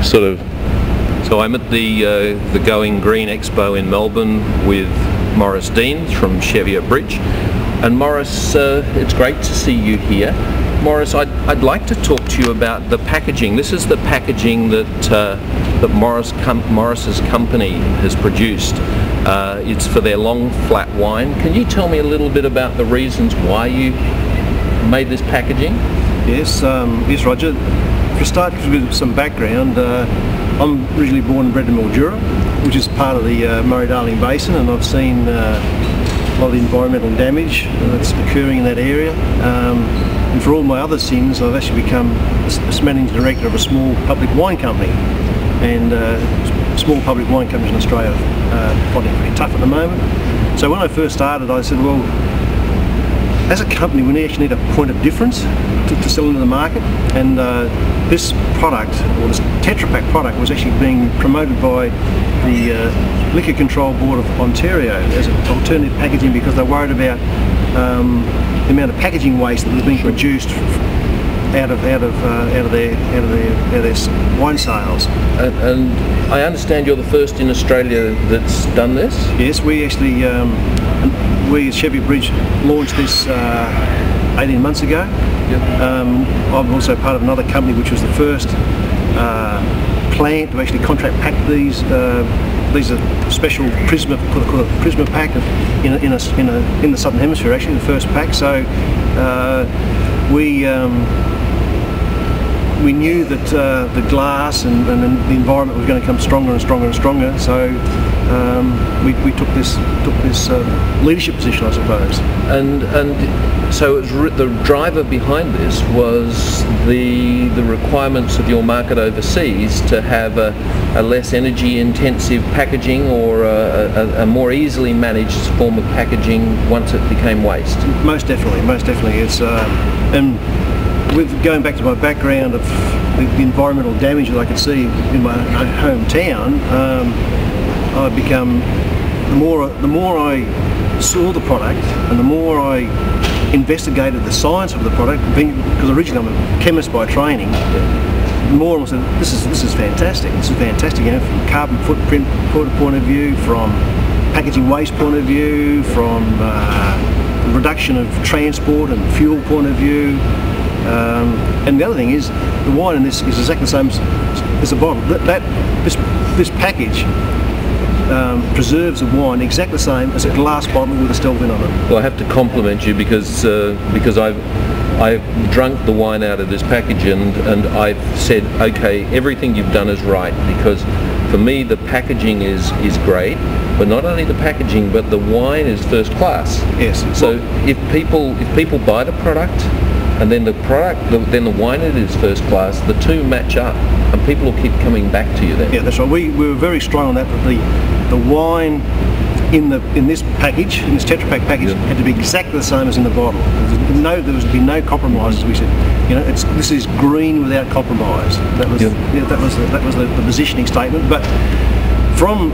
sort of. So I'm at the Going Green Expo in Melbourne with Maurice Deans from Cheviot Bridge, and Maurice, it's great to see you here. Maurice, I'd like to talk to you about the packaging. This is the packaging that Maurice's company has produced. It's for their long flat wine. Can you tell me a little bit about the reasons why you made this packaging? Yes, yes, Roger. For a start, with some background, I'm originally born and bred in Mildura, which is part of the Murray-Darling Basin, and I've seen a lot of the environmental damage that's occurring in that area. And for all my other sins, I've actually become a managing director of a small public wine company, and small public wine companies in Australia are finding it pretty tough at the moment. So when I first started, I said, well, as a company, we actually need a point of difference to sell into the market, and this product, or this Tetra Pak product, was actually being promoted by the Liquor Control Board of Ontario as an alternative packaging, because they're worried about the amount of packaging waste that was being produced out of their wine sales. And I understand you're the first in Australia that's done this? Yes, we actually, we as Cheviot Bridge launched this 18 months ago. Yep. I'm also part of another company which was the first plant to actually contract pack these. These are special Prisma, called a Prisma pack in the Southern Hemisphere, actually, the first pack. So we knew that the glass and the environment was going to come stronger and stronger and stronger. So we took this leadership position, I suppose. And so it was the driver behind this was the requirements of your market overseas to have a less energy intensive packaging, or a more easily managed form of packaging once it became waste. Most definitely, most definitely. It's and with going back to my background of the environmental damage that I could see in my hometown, I've become, the more I saw the product and the more I investigated the science of the product, because originally I'm a chemist by training, the more I said, this is fantastic. This is fantastic, you know, from carbon footprint point of view, from packaging waste point of view, from reduction of transport and fuel point of view. And the other thing is, the wine in this is exactly the same as the bottle. This package preserves the wine exactly the same as a glass bottle with a Stelvin on it. Well, I have to compliment you because I've drunk the wine out of this package, and I've said, okay, everything you've done is right, because for me the packaging is great, but not only the packaging, but the wine is first class. Yes. So if people buy the product, and then then the wine is first class, the two match up, and people will keep coming back to you then. Yeah, that's right. We were very strong on that. But the wine in this package, in this Tetra Pak package, had to be exactly the same as in the bottle. There was to be no compromises. We said, you know, this is green without compromise. That was that was the positioning statement. But from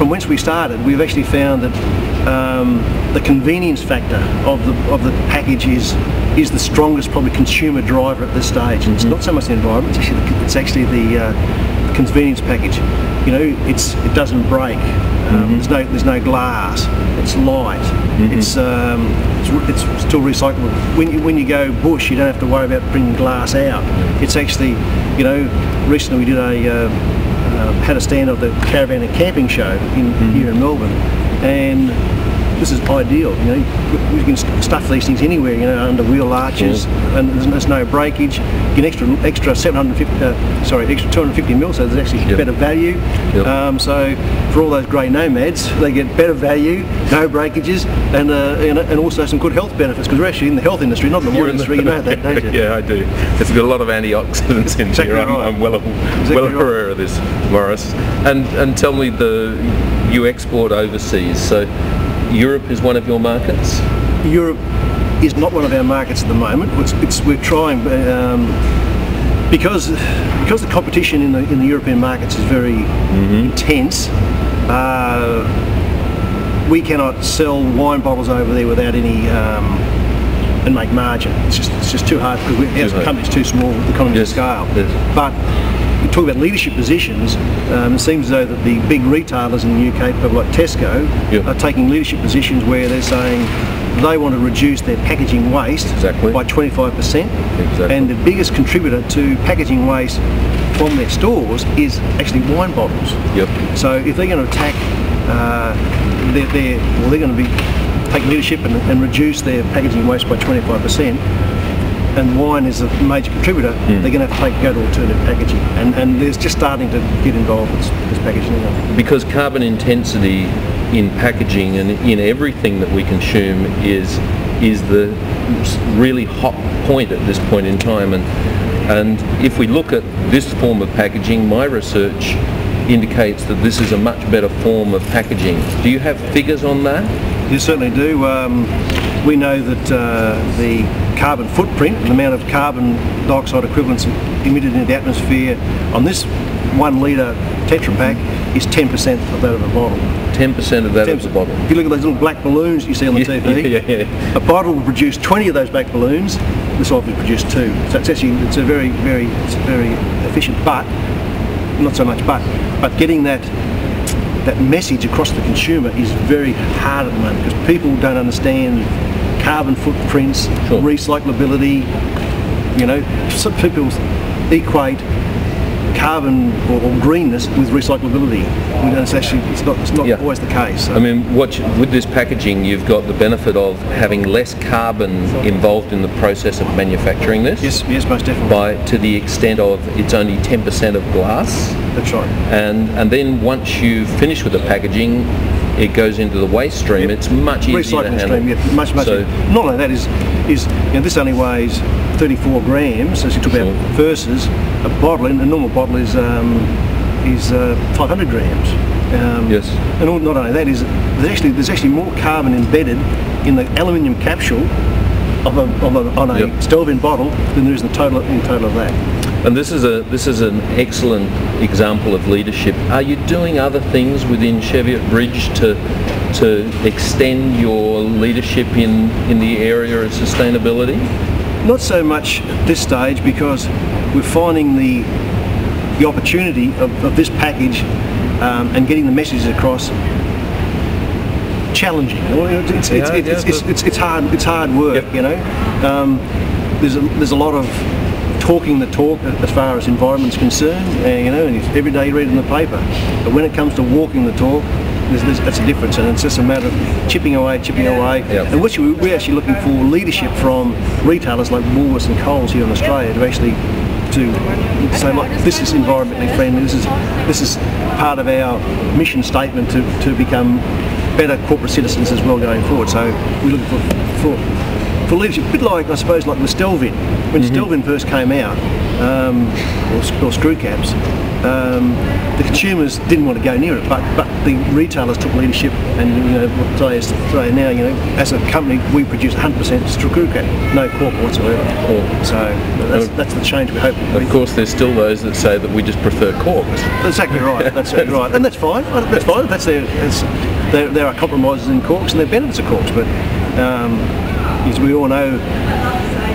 whence we started, we've actually found that the convenience factor of the package is the strongest probably consumer driver at this stage. And it's not so much the environment; it's actually the convenience package. You know, it doesn't break. There's no glass. It's light. It's still recyclable. When you go bush, you don't have to worry about bringing glass out. It's actually, you know, recently we did had a stand of the caravan and camping show here in Melbourne, and this is ideal. You know, you can stuff these things anywhere. You know, under wheel arches, and there's no breakage. You get extra 250 mil, so there's actually better value. So for all those grey nomads, they get better value, no breakages, and also some good health benefits, because we're actually in the health industry, not in the wine industry. You know that, don't you? Yeah, I do. It's got a lot of antioxidants in here. I'm well aware of this, Maurice. And tell me, you export overseas, so Europe is one of your markets? Europe is not one of our markets at the moment. We're trying, because the competition in the European markets is very intense. We cannot sell wine bottles over there without any and make margin. It's just too hard, because our company's too small, the economies of scale. But talk about leadership positions, it seems as though that the big retailers in the UK, people like Tesco, are taking leadership positions where they're saying they want to reduce their packaging waste by 25%. And the biggest contributor to packaging waste from their stores is actually wine bottles. So if they're going to attack, they're going to be take leadership and reduce their packaging waste by 25%. And wine is a major contributor, they're going to have to go to alternative packaging, and they're just starting to get involved with this packaging now. Because carbon intensity in packaging and in everything that we consume is the really hot point at this point in time, and if we look at this form of packaging, my research indicates that this is a much better form of packaging. Do you have figures on that? You certainly do. We know that the carbon footprint, the amount of carbon dioxide equivalents emitted into the atmosphere on this 1 litre Tetra Pak is 10% of that of a bottle. 10% of that of the bottle. If you look at those little black balloons you see on the TV, a bottle will produce 20 of those black balloons. This will produce 2. So it's a very efficient, but not so much. But getting that message across to the consumer is very hard at the moment because people don't understand carbon footprints, recyclability. You know, some people equate carbon or greenness with recyclability. It's not always the case. So. I mean, with this packaging, you've got the benefit of having less carbon involved in the process of manufacturing this. Yes, most definitely. To the extent of it's only 10% of glass. That's right. And then once you finish with the packaging, it goes into the waste stream. It's much easier to handle. Recycling stream, much easier. Not only that is this only weighs 34 grams, as you talk about, versus a bottle. And a normal bottle is 500 grams. And not only that there's actually more carbon embedded in the aluminium capsule on a 12-in bottle than there is in the total of that. And this is an excellent example of leadership. Are you doing other things within Cheviot Bridge to extend your leadership in the area of sustainability? Not so much at this stage, because we're finding the opportunity of this package and getting the messages across challenging. It's hard work. You know, there's a lot of talking the talk as far as environment's concerned, you know, and every day you read in the paper. But when it comes to walking the talk, that's a difference, and it's just a matter of chipping away. And we're actually looking for leadership from retailers like Woolworths and Coles here in Australia to actually say, look, this is environmentally friendly. This is part of our mission statement to become better corporate citizens as well going forward. So we're looking for leadership, a bit like, I suppose, like the Stelvin. When Stelvin first came out, or screw caps, the consumers didn't want to go near it, but the retailers took leadership, and you know, today now, you know, as a company we produce 100% screw cap, no cork whatsoever. So that's the change we hope. Of course, there's still those that say that we just prefer corks. That's exactly right. That's exactly right, and that's fine. That's fine. There are compromises in corks, and there are benefits of corks, but as we all know,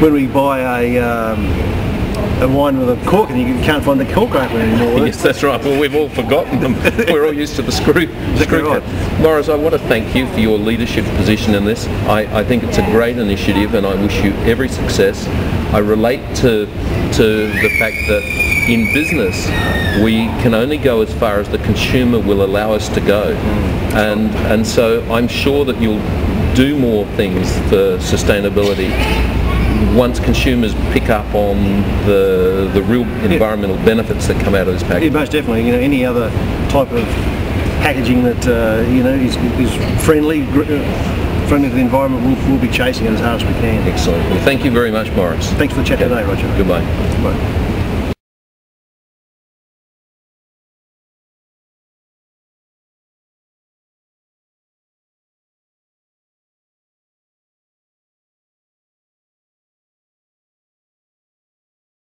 when we buy a wine with a cork and you can't find the cork opener anymore. Yes, that's right. Well, we've all forgotten them. We're all used to the screw cap. Maurice, I want to thank you for your leadership position in this. I think it's a great initiative, and I wish you every success. I relate to the fact that in business we can only go as far as the consumer will allow us to go, and so I'm sure that you'll do more things for sustainability once consumers pick up on the real environmental benefits that come out of this package. Yeah, most definitely. You know, any other type of packaging that you know is friendly to the environment, we'll be chasing it as hard as we can. Excellent. Well, thank you very much, Maurice. Thanks for the chat today, Roger. Goodbye. Bye.